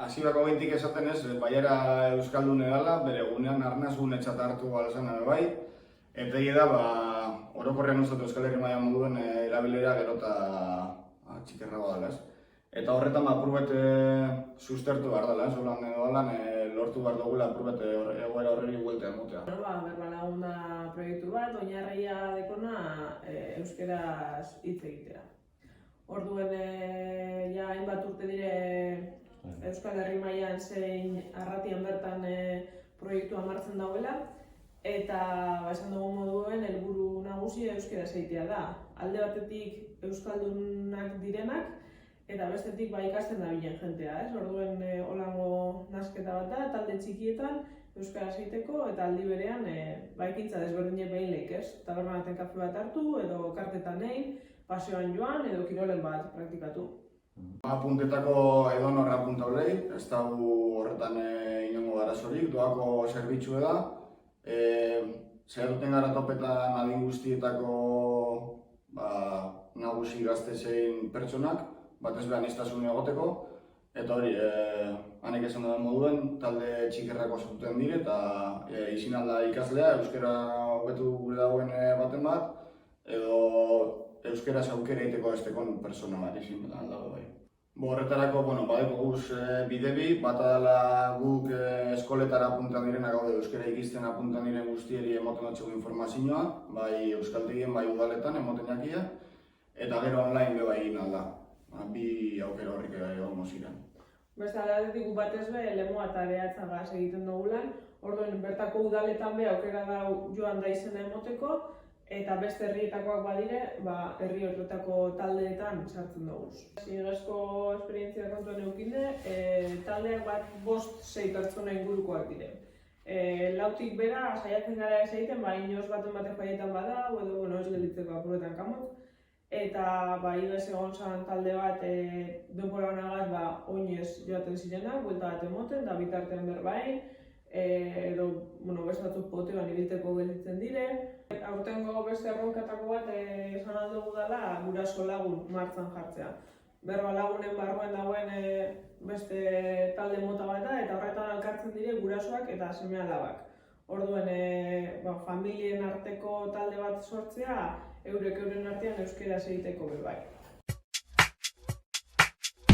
Hasierako behintik esaten ez, baiara Euskaldun edala, bere gunean arnaz gunetzat hartu alzan bai, eta da, orokorrean uzatu Euskal Herri mailan moduen erabilera gero eta txikerragoa dela, ez? Eta horretan apurbet sustertu behar dela, ez? Holan edo alan lortu behar dugula apurbet egoera horreri buelta emotea. Berbalaguna proiektu bat, oinarria dekona euskeraz hitz egitea. Orduen ja hainbat urte dire Euskal Herri mailan zein arratian bertan proiektua martzen dauela, eta esan dugun moduen helburu nagusia euskeraz egitea da. Alde batetik euskaldunak direnak, eta bestetik ikasten dabilen jentea, ez? Orduen holango nasketa bat da, talde txikietan euskaraz egiteko eta aldi berean ekintza desberdinen behileik, ez? Taberna baten kafe bat hartu, edo kartetan egin, paseoan joan, edo kirolen bat praktikatu. Apuntetako edonor apunta horrei, ez dago horretan inongo arazorik, doako zerbitzue da. Zerruten gara topetan adin guztietako nagusi gazte zein pertsonak, batez behan iztasun egoteko, eta hori, hanek esan duen moduen, talde txikerrako zuten dire, eta izin alda ikaslea, euskera hobetu gure dagoen baten bat, edo euskeraz aukera egiteko estekon persona bat izin aldago bai. Horretarako, badeko guz bidebi, bata dela guk eskoletara apuntan direnak gaude euskera ikizten apuntan diren guztieri emoten dutxego informazioa, bai euskaltegien, bai udaletan emoten jakia, eta gero online beba egin alda. Bi aukera horrik egongo ziren. Beste aldetik batez be, lemoa eta behatzagaz egiten dugulan, orduen bertako udaletan be aukera da joan da izena emoteko, eta beste herrietakoak badire, herri horretako taldeetan sartzen dugu. Sigezko esperientzia kontuan eukinde, taldeak bat 5-6 pertsona ingurukoak dire. Lautik bera, saiatzen gara ez egiten, inoz baten faietan bada, edo ez gelditzeko apuretan kamot. Eta idoz egon zan talde bat denbora honagaz oinez joaten zirenak, buelta bat emoten, da bitartean berbain, edo beste batzuk poteoan ibilteko gelditzen dire. Aurtengo beste erronketako bat esan aldugu dela guraso lagun martzan jartzea. Berba lagunen barruan dagoen beste talde mota bat da, eta horretan elkartzen dire gurasoak eta seme-alabak. Orduen, familien arteko talde bat sortzea, euren artean euskeraz egiteko bai.